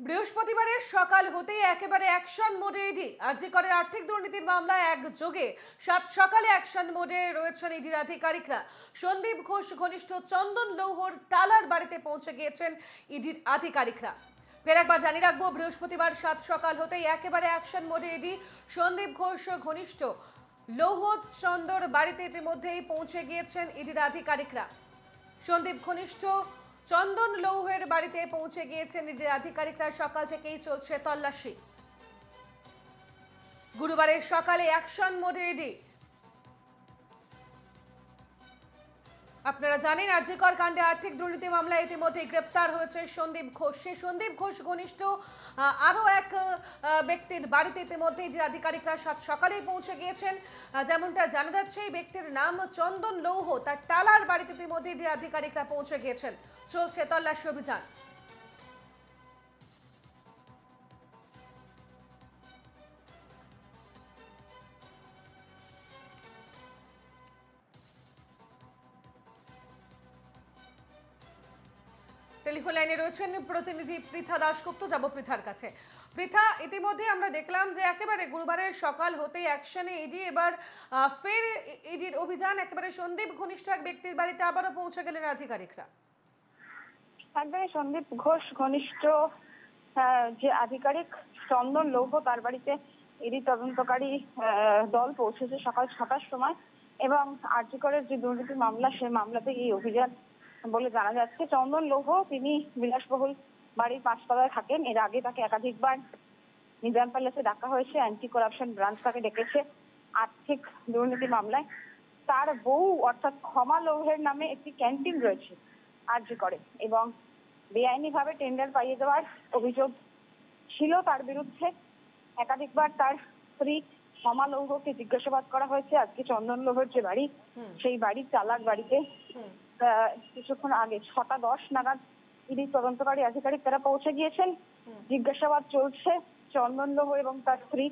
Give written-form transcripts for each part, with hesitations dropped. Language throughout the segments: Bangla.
বৃহস্পতিবারের সকাল হতেই একেবারে অ্যাকশন মোডে ইডি। আরজি করের আর্থিক দুর্নীতির মামলায় একযোগে সাত সকালে অ্যাকশন মোডে রয়েছেন ইডির আধিকারিকরা। সন্দীপ ঘোষ ঘনিষ্ঠ চন্দন লৌহর টালার বাড়িতে পৌঁছে গিয়েছেন ইডির আধিকারিকরা। ফের একবার জানিয়ে রাখবো, বৃহস্পতিবার সাত সকাল হতেই একেবারে অ্যাকশন মোডে ইডি। সন্দীপ ঘোষ ঘনিষ্ঠ লৌহ চন্দর বাড়িতে ইতিমধ্যেই পৌঁছে গিয়েছেন ইডির আধিকারিকরা। সন্দীপ ঘনিষ্ঠ চন্দন লৌহের বাড়িতে পৌঁছে গিয়েছেন ইডির আধিকারিকরা। সকাল থেকেই চলছে তল্লাশি। গুরুবারের সকালে অ্যাকশন মোডে ইডি। আপনারা জানেন, আরজিকর কাণ্ডে আর্থিক দুর্নীতি মামলায় ইতিমধ্যে গ্রেপ্তার হয়েছে সন্দীপ ঘোষ। সেই সন্দীপ ঘোষ ঘনিষ্ঠ আরও এক ব্যক্তির বাড়িতে ইতিমধ্যে ইডির আধিকারিকরা সাত সকালেই পৌঁছে গিয়েছেন। যেমনটা জানা যাচ্ছে, এই ব্যক্তির নাম চন্দন লৌহ। তার টালার বাড়িতে ইতিমধ্যে ইডির আধিকারিকরা পৌঁছে গিয়েছেন। চলছে তল্লাশি অভিযান। টেলিফোন লাইনে রয়েছেন প্রতিনিধি পৃথা দাশগুপ্ত। যাব পৃথার কাছে। পৃথা, ইতিমধ্যে আমরা দেখলাম যে একেবারে গুরুবারের সকাল হতেই অ্যাকশনে ইডি। এবার ফের ইডির অভিযান। একেবারে সন্দীপ ঘনিষ্ঠ এক ব্যক্তির বাড়িতে আবারও পৌঁছে গেলেন আধিকারিকরা। একবারে সন্দীপ ঘোষ ঘনিষ্ঠ যে আধিকারিক চন্দন লৌহ, তার বাড়িতে ইডি তদন্তকারী দল পৌঁছেছে সকাল 6টার সময়। এবং আরজি করের যে দুর্নীতি মামলা, সেই মামলাতে এই অভিযান বলে জানা যাচ্ছে। চন্দন লৌহ তিনি বিলাসবহুল বাড়ির 5তলায় থাকেন। এর আগে তাকে একাধিকবার নিজাম প্যালেসে ডাকা হয়েছে, অ্যান্টি করাপশন ব্রাঞ্চ তাকে ডেকেছে আর্থিক দুর্নীতি মামলায়। তার বউ অর্থাৎ ক্ষমা লৌহের নামে একটি ক্যান্টিন রয়েছে আরজি করে, এবং বেআইনিভাবে টেন্ডার পাইয়ে দেওয়ার অভিযোগ ছিল তার বিরুদ্ধে। একাধিকবার তার স্ত্রী ক্ষমা লৌহকে জিজ্ঞাসাবাদ করা হয়েছে। আজকে চন্দন লৌহের যে বাড়ি, সেই বাড়ির চালাক বাড়িতে কিছুক্ষণ আগে 6টা 10 নাগাদ ইডি তদন্তকারী আধিকারিক তারা পৌঁছে গিয়েছেন। জিজ্ঞাসাবাদ চলছে চন্দন লৌহ এবং তার স্ত্রী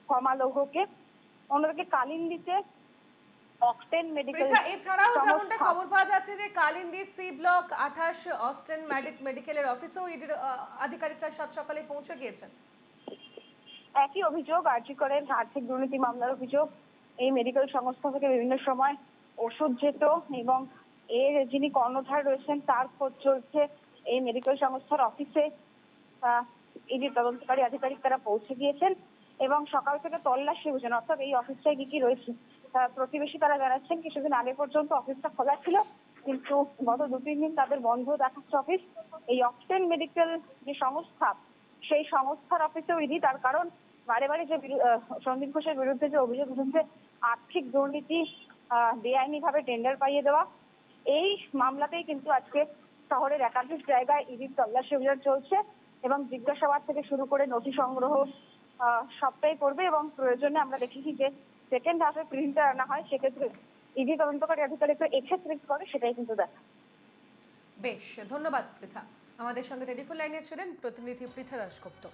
ক্ষমা লৌহকে। অন্যদিকে কালিন্দিতে অক্টেন মেডিকেল, এছাড়াও যেমনটা খবর পাওয়া যাচ্ছে যে কালিন্দী সি ব্লক 28 অস্টেন মেডিকেলের অফিসেও ইডির আধিকারিকরা সাত সকালে পৌঁছে গিয়েছেন। একই অভিযোগ, আরজি করের আর্থিক দুর্নীতি মামলার অভিযোগ। এই মেডিকেল সংস্থা থেকে বিভিন্ন সময় ওষুধ যেত এবং এর যিনি কর্ণধার রয়েছেন তার খোঁজ চলছে। এই মেডিকেল সংস্থার অফিসে ইডি তদন্তকারী আধিকারিক তারা পৌঁছে গিয়েছেন এবং সকাল থেকে তল্লাশি অভিযান, অর্থাৎ এই অফিসটায় কি কি রয়েছে। প্রতিবেশী তারা জানাচ্ছেন কিছুদিন আগে পর্যন্ত অফিসটা খোলা ছিল, কিন্তু গত 2-3 দিন তাদের বন্ধ দেখাচ্ছে অফিস। এই অক্টেন মেডিকেল যে সংস্থা, সেই সংস্থার অফিসেও ইডি। তার কারণ বারে বারে যে সন্দীপ ঘোষের বিরুদ্ধে যে অভিযোগ উঠেছে আর্থিক দুর্নীতি, বেআইনিভাবে টেন্ডার পাইয়ে দেওয়া, এই মামলাতেই কিন্তু আজকে শহরের একাধিক জায়গায় ইডির তল্লাশি অভিযান চলছে এবং জিজ্ঞাসাবাদ থেকে শুরু করে নথি সংগ্রহ সবটাই করবে। এবং প্রয়োজনে আমরা দেখেছি যে সেকেন্ড হাফে প্রিন্টার আনা হয়, সেক্ষেত্রে ইডি তদন্তকারী আধিকারিকরা এক্ষেত্রে কি করে সেটাই কিন্তু দেখা। বেশ, ধন্যবাদ পৃথা। আমাদের সঙ্গে টেলিফোন লাইনে ছিলেন প্রতিনিধি পৃথা দাশগুপ্ত।